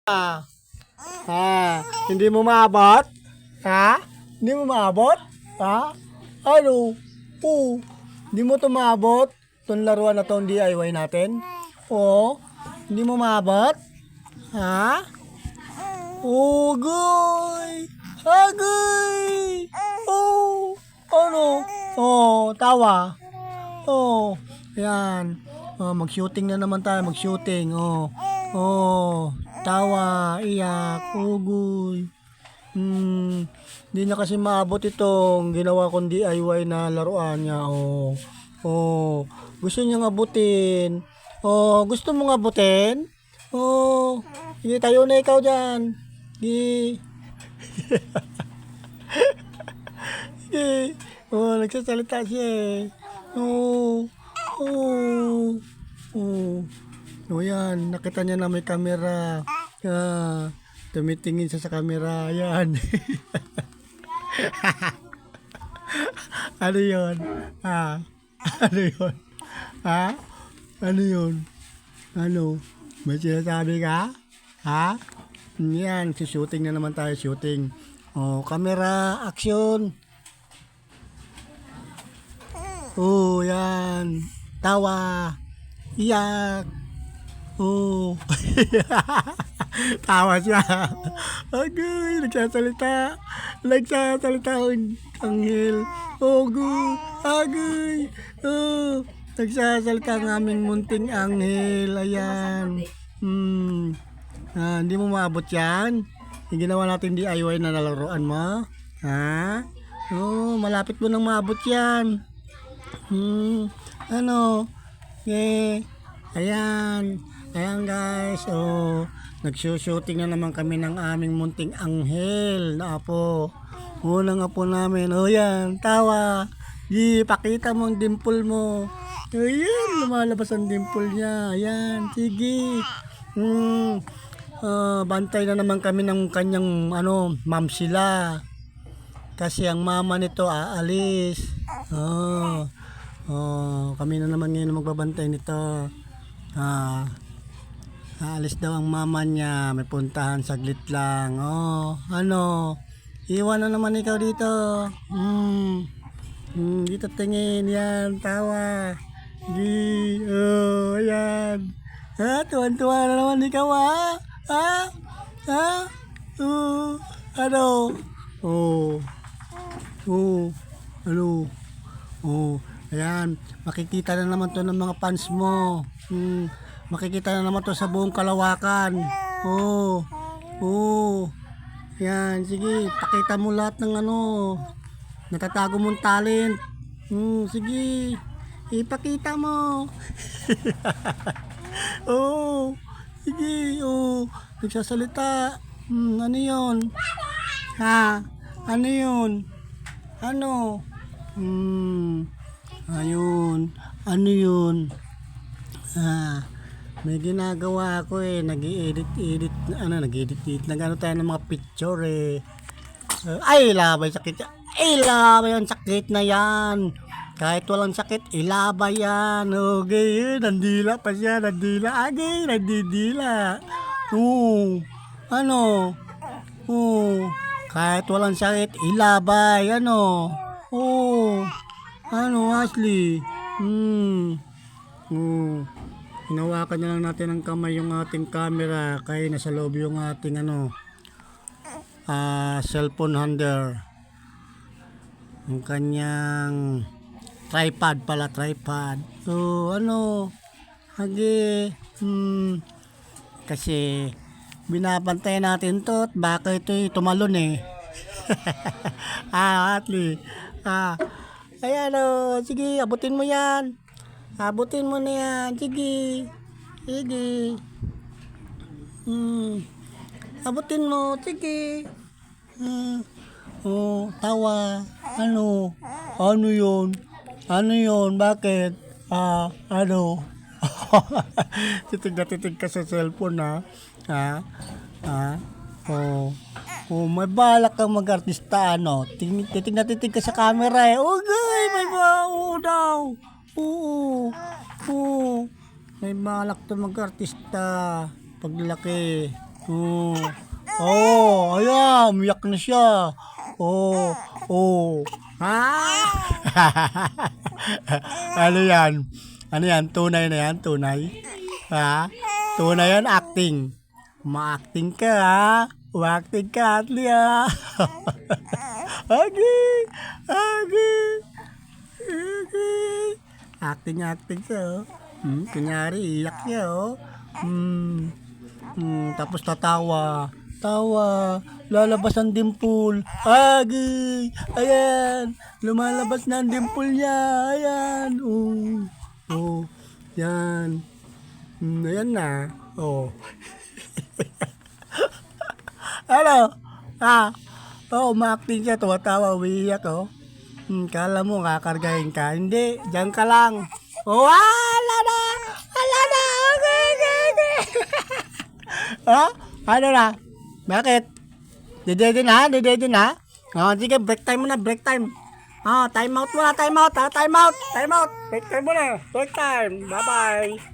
Ah, hindi mo maabot? Ha? Hindi mo maabot? Ha? Ano? Oo. Hindi mo to maabot? Itong laruan na itong DIY natin? Oo. Hindi mo maabot? Ha? Ugoy! Agay! Oh! Ano? Oh, tawa. Oh, yan. Oh, mag-shooting na naman tayo, mag-shooting. Oh. Oh, tawa, iyak, ugoy. Hindi na kasi maabot itong ginawa kong DIY na laruan niya. Oh. Oh, gusto niyang abutin. Oh, gusto mong abutin? Oh, sige, tayo na ikaw dyan. Sige. Sige. Oh, nagsasalita siya eh. Oh, oh, oh. O yan, nakita niya na may kamera. Tumitingin siya sa kamera. Yan. Ano yun? Ha? Ano yun? Ha? Ano yun? Ano? May sinasabi ka? Ha? Yan, shooting na naman tayo, shooting. Oh, kamera, action. Oh, yan. Tawa. Iyak. Oh. Tawa siya. Agay, nagsasalita. Nagsasalita ang anghel. Ogo, agay. Oh, nagsasalita ang aming munting anghel. Ayan. Hindi mo maabot yan? Yung ginawa natin DIY na nalaruan mo? Ha? Oh, malapit mo nang maabot yan. Ano? Eh, ayan. Ayan guys. Oh, nagsushooting na naman kami ng aming munting anghel na apo. Unang apo namin. Oh, yan. Tawa. Pakita mo ang dimple mo. Ayan, lumalabas ang dimple niya. Ayan, sige. Bantay na naman kami ng kanyang ma'am sila. Kasi ang mama nito aalis. Kami na naman ngayon magbabantay nito. Aalis daw ang mama niya. May puntahan saglit lang. Iwan na naman ikaw dito. Dito tingin. Yan, tawa. Ayan. Tuwan-tuwa na naman ikaw ha? Ano? Ano? Ayan, makikita na naman to ng mga fans mo. Makikita na naman to sa buong Kalawakan. Yan, sige, pakita mo lahat ng natatago mong talent. Sige, ipakita mo. Sige, nagsasalita. Ano yun? Ha? Ano yun? Ano? Ayun. Ano yun? May ginagawa ako eh. Nag-edit, nag-edit tayo ng mga picture eh. Ay, labay sakit. Ay, labay ang sakit na yan. Kahit walang sakit, ilabay yan. Okay, nandila pa siya. Nandila. Agay, nandidila. Ano? Kahit walang sakit, ilabay. Ano, Ashley? Hinawakan na lang natin ng kamay yung ating camera kaya nasa loob yung ating cellphone holder. Yung kanyang tripod. Hagi. Kasi binabantay natin to at baka ito'y tumalon eh. Ashley. Ayan sige, abutin mo yan. Abutin mo na yan. Sige. Abutin mo. Sige. Tawa. Ano yun? Bakit? Ano? Titig na titig ka sa cellphone may balak kang mag-artista titig na titig ka sa camera eh. Okay, may daw. May balak to mag-artista paglaki. Oh. Oh, ayan, umiyak na siya. Oh, oh. Ha? Ano yan? Ano yan? Tunay na yan? Tunay? Ha? Tunay yan, acting. Ma-acting ka, ha? Ma-acting ka, Atli, ha? Agi! Agi! Agi! Acting siya, oh. Kunyari, iyak niya, oh. Tapos tatawa. Tawa. Lalabas ang dimple. Agay! Ayan! Lumalabas na ang dimple niya. Ayan. Oh. Oh. Yan. Ayan na. Oh. Ano? Oh, umaacting siya. Tumatawa. Umiiyak, oh. Kala mo kakargahin ka. Hindi. Diyan ka lang. Oh, wala na! Wala na! Okay, okay, okay. Ha? Ano na? Bakit? Dede na? Dede na? Oh, sige, break time muna, break time. Oh, time out muna, time out, ha? Time out, time out. Break time muna, break time. Bye-bye.